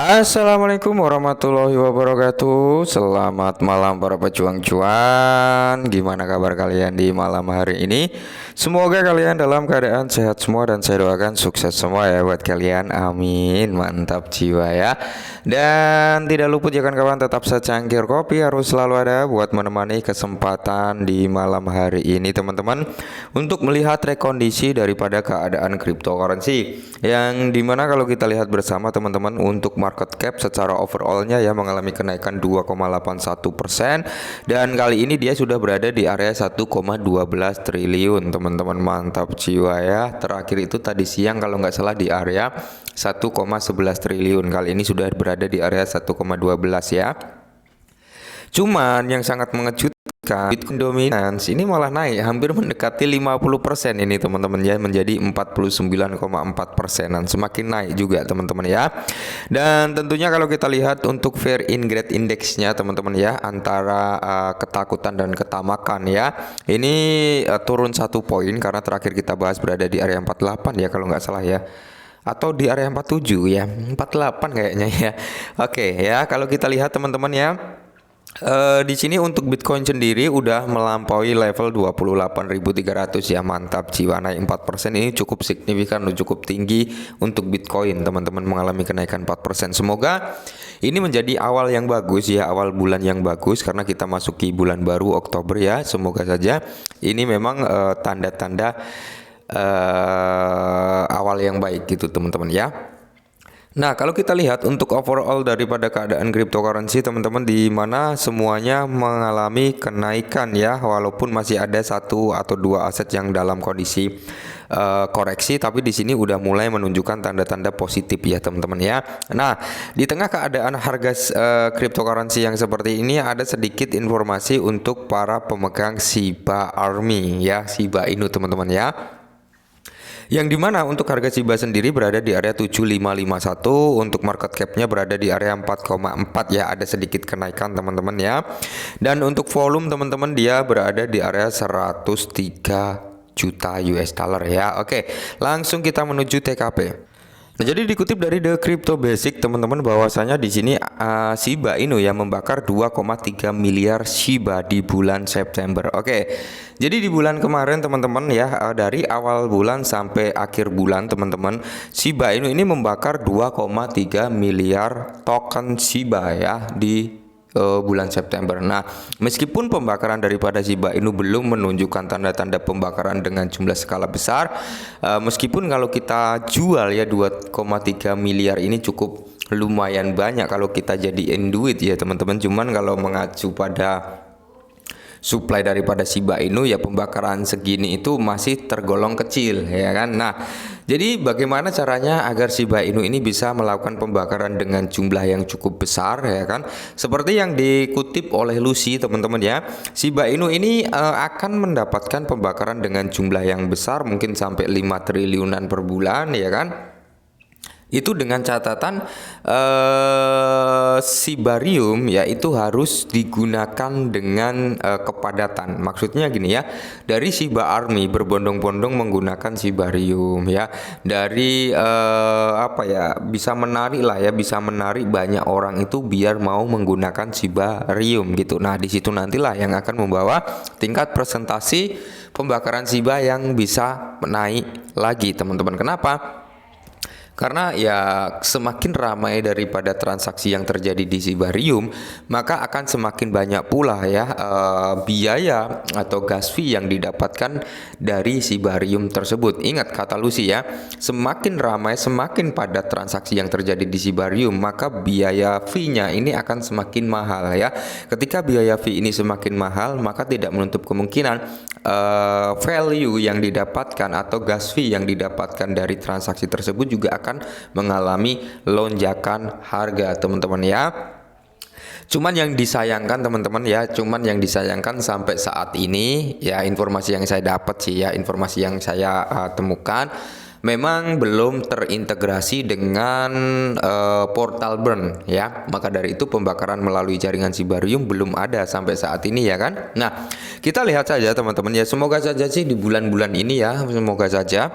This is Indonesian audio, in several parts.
Assalamualaikum warahmatullahi wabarakatuh. Selamat malam para pejuang cuan. Gimana kabar kalian di malam hari ini? Semoga kalian dalam keadaan sehat semua dan saya doakan sukses semua ya buat kalian. Amin. Mantap jiwa ya. Dan tidak luput ya kawan, tetap secangkir kopi harus selalu ada buat menemani kesempatan di malam hari ini teman-teman, untuk melihat rekondisi daripada keadaan cryptocurrency, yang dimana kalau kita lihat bersama teman-teman, untuk market cap secara overallnya ya mengalami kenaikan 2,81%, dan kali ini dia sudah berada di area 1,12 triliun teman-teman. Mantap jiwa ya. Terakhir itu tadi siang kalau nggak salah di area 1,11 triliun. Kali ini sudah berada di area 1,12 ya. Cuman yang sangat mengejutkan, Bitcoin dominance ini malah naik hampir mendekati 50% ini teman-teman ya, menjadi 49,4%. Semakin naik juga teman-teman ya. Dan tentunya kalau kita lihat untuk Fear in Greed Index-nya teman-teman ya, antara ketakutan dan ketamakan ya, ini turun 1 poin karena terakhir kita bahas berada di area 48 ya kalau nggak salah ya, atau di area 47 ya, 48 kayaknya ya. Oke ya, kalau kita lihat teman-teman ya, di sini untuk Bitcoin sendiri udah melampaui level 28.300 ya. Mantap jiwa, naik 4%. Ini cukup signifikan, cukup tinggi untuk Bitcoin teman-teman, mengalami kenaikan 4%. Semoga ini menjadi awal yang bagus ya, awal bulan yang bagus, karena kita masuki bulan baru Oktober ya. Semoga saja ini memang tanda-tanda awal yang baik gitu teman-teman ya. Nah, kalau kita lihat untuk overall daripada keadaan cryptocurrency teman-teman, di mana semuanya mengalami kenaikan ya, walaupun masih ada satu atau dua aset yang dalam kondisi koreksi, tapi di sini udah mulai menunjukkan tanda-tanda positif ya teman-teman ya. Nah, di tengah keadaan harga cryptocurrency yang seperti ini, ada sedikit informasi untuk para pemegang Shiba Army ya, Shiba Inu teman-teman ya, yang dimana untuk harga Shiba sendiri berada di area 7551, untuk market capnya berada di area 4,4 ya, ada sedikit kenaikan teman-teman ya. Dan untuk volume teman-teman, dia berada di area 103 juta US dollar ya. Oke, langsung kita menuju TKP. Nah, jadi dikutip dari The Crypto Basic teman-teman, bahwasanya di sini Shiba Inu ya membakar 2,3 miliar Shiba di bulan September. Oke. Jadi di bulan kemarin teman-teman ya, dari awal bulan sampai akhir bulan teman-teman, Shiba Inu ini membakar 2,3 miliar token Shiba ya di bulan September. Nah, meskipun pembakaran daripada Shiba Inu belum menunjukkan tanda-tanda pembakaran dengan jumlah skala besar, meskipun kalau kita jual ya 2,3 miliar ini cukup lumayan banyak kalau kita jadiin duit ya teman-teman. Cuman kalau mengacu pada supply daripada Shiba Inu ya, pembakaran segini itu masih tergolong kecil ya kan. Nah, jadi bagaimana caranya agar Shiba Inu ini bisa melakukan pembakaran dengan jumlah yang cukup besar ya kan? Seperti yang dikutip oleh Lucy teman-teman ya, Shiba Inu ini akan mendapatkan pembakaran dengan jumlah yang besar, mungkin sampai 5 triliunan per bulan ya kan. Itu dengan catatan Shibarium ya itu harus digunakan dengan kepadatan. Maksudnya gini ya, dari Shiba Army berbondong-bondong menggunakan Shibarium ya, dari apa ya, bisa menarik lah ya, bisa menarik banyak orang itu biar mau menggunakan Shibarium gitu. Nah, di situ nantilah yang akan membawa tingkat presentasi pembakaran Shiba yang bisa naik lagi teman-teman. Kenapa? Karena ya semakin ramai daripada transaksi yang terjadi di Shibarium, maka akan semakin banyak pula ya biaya atau gas fee yang didapatkan dari Shibarium tersebut. Ingat kata Lucy ya, semakin ramai, semakin padat transaksi yang terjadi di Shibarium, maka biaya fee-nya ini akan semakin mahal ya. Ketika biaya fee ini semakin mahal, maka tidak menutup kemungkinan value yang didapatkan atau gas fee yang didapatkan dari transaksi tersebut juga akan mengalami lonjakan harga teman-teman ya. Cuman yang disayangkan teman-teman ya, sampai saat ini ya, informasi yang saya dapat sih ya, informasi yang saya temukan, memang belum terintegrasi dengan portal burn ya. Maka dari itu pembakaran melalui jaringan Shibarium belum ada sampai saat ini ya kan. Nah, kita lihat saja teman-teman ya, semoga saja sih di bulan-bulan ini ya, semoga saja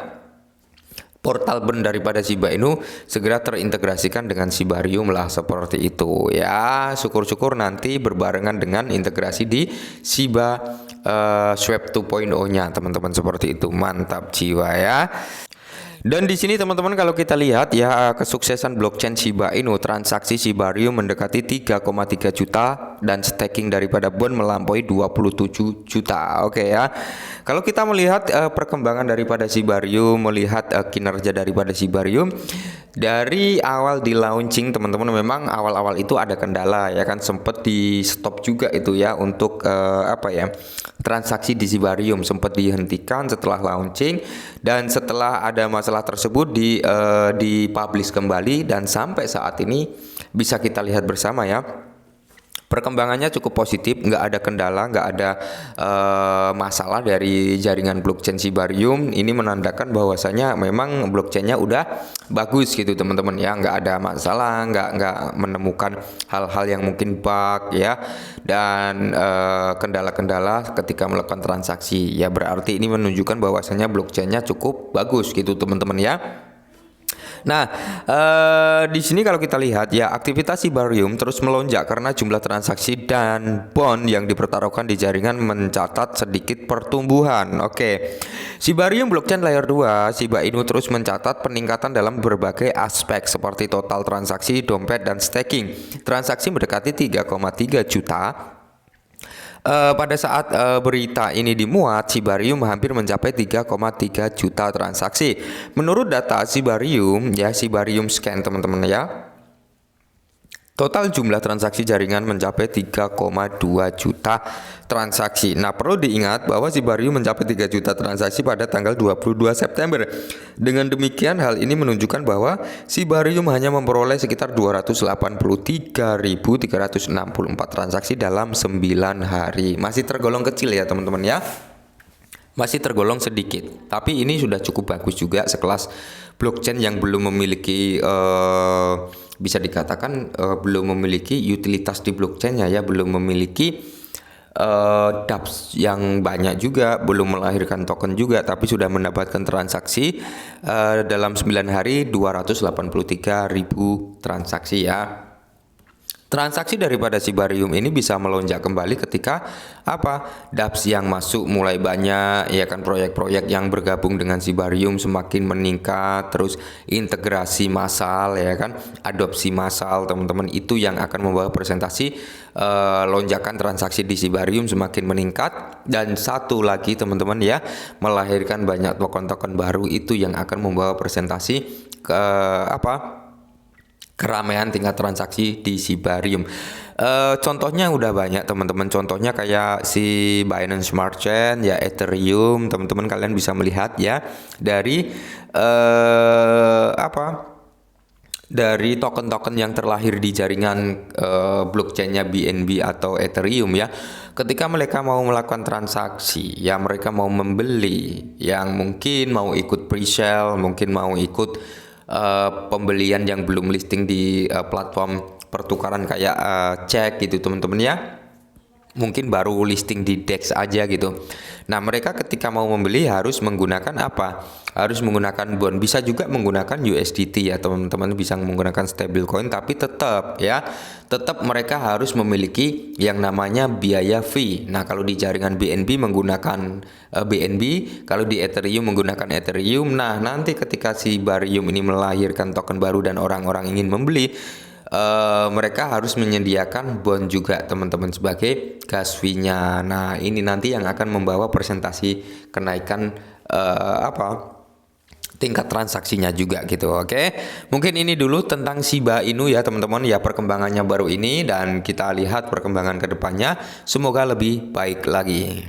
portal burn daripada Shiba Inu segera terintegrasikan dengan Shibarium lah, seperti itu ya. Syukur-syukur nanti berbarengan dengan integrasi di Shiba Swap 2.0-nya teman-teman, seperti itu. Mantap jiwa ya. Dan di sini teman-teman kalau kita lihat ya, kesuksesan blockchain Shiba Inu, transaksi Shibarium mendekati 3,3 juta dan staking daripada bond melampaui 27 juta. Oke ya. Kalau kita melihat perkembangan daripada Shibarium, melihat kinerja daripada Shibarium dari awal di launching teman-teman, memang awal-awal itu ada kendala ya kan, sempat di stop juga itu ya untuk transaksi di Shibarium sempat dihentikan setelah launching, dan setelah ada masalah tersebut dipublish kembali, dan sampai saat ini bisa kita lihat bersama ya, perkembangannya cukup positif, nggak ada kendala, nggak ada masalah dari jaringan blockchain Shibarium. Ini menandakan bahwasanya memang blockchainnya udah bagus gitu teman-teman ya, nggak ada masalah, nggak menemukan hal-hal yang mungkin bug ya, dan kendala-kendala ketika melakukan transaksi ya. Berarti ini menunjukkan bahwasanya blockchainnya cukup bagus gitu teman-teman ya. Nah, di sini kalau kita lihat ya, aktivitas Shibarium terus melonjak karena jumlah transaksi dan bond yang dipertaruhkan di jaringan mencatat sedikit pertumbuhan. Oke. Shibarium blockchain layer 2 Shiba Inu terus mencatat peningkatan dalam berbagai aspek seperti total transaksi, dompet, dan staking. Transaksi mendekati 3,3 juta. Pada saat berita ini dimuat, Shibarium hampir mencapai 3,3 juta transaksi. Menurut data Shibarium ya, Shibarium Scan teman-teman ya, total jumlah transaksi jaringan mencapai 3,2 juta transaksi. Nah, perlu diingat bahwa Shibarium mencapai 3 juta transaksi pada tanggal 22 September. Dengan demikian, hal ini menunjukkan bahwa Shibarium hanya memperoleh sekitar 283.364 transaksi dalam 9 hari. Masih tergolong kecil ya teman-teman ya. Masih tergolong sedikit, tapi ini sudah cukup bagus juga sekelas blockchain yang belum memiliki bisa dikatakan belum memiliki utilitas di blockchainnya ya, belum memiliki dApps yang banyak juga, belum melahirkan token juga, tapi sudah mendapatkan transaksi dalam 9 hari 283.000 transaksi ya. Transaksi daripada Shibarium ini bisa melonjak kembali ketika dApps yang masuk mulai banyak ya kan, proyek-proyek yang bergabung dengan Shibarium semakin meningkat, terus integrasi massal ya kan, adopsi massal teman-teman, itu yang akan membawa presentasi lonjakan transaksi di Shibarium semakin meningkat. Dan satu lagi teman-teman ya, melahirkan banyak token-token baru, itu yang akan membawa presentasi ke keramaian tingkat transaksi di Shibarium. Contohnya udah banyak teman-teman, contohnya kayak si Binance Smart Chain ya, Ethereum, teman-teman kalian bisa melihat ya, dari dari token-token yang terlahir di jaringan blockchainnya BNB atau Ethereum ya. Ketika mereka mau melakukan transaksi ya, mereka mau membeli, yang mungkin mau ikut pre-sale, mungkin mau ikut pembelian yang belum listing di platform pertukaran kayak cek gitu teman-teman ya, mungkin baru listing di DEX aja gitu. Nah, mereka ketika mau membeli harus menggunakan harus menggunakan bond, bisa juga menggunakan USDT ya teman-teman, bisa menggunakan stablecoin, tapi tetap mereka harus memiliki yang namanya biaya fee. Nah, kalau di jaringan BNB menggunakan BNB, kalau di Ethereum menggunakan Ethereum. Nah, nanti ketika si Shibarium ini melahirkan token baru dan orang-orang ingin membeli, mereka harus menyediakan bond juga teman-teman sebagai gas fee-nya. Nah, ini nanti yang akan membawa presentasi kenaikan tingkat transaksinya juga gitu. Oke. Mungkin ini dulu tentang Shiba Inu ya teman-teman ya, perkembangannya baru ini, dan kita lihat perkembangan kedepannya semoga lebih baik lagi.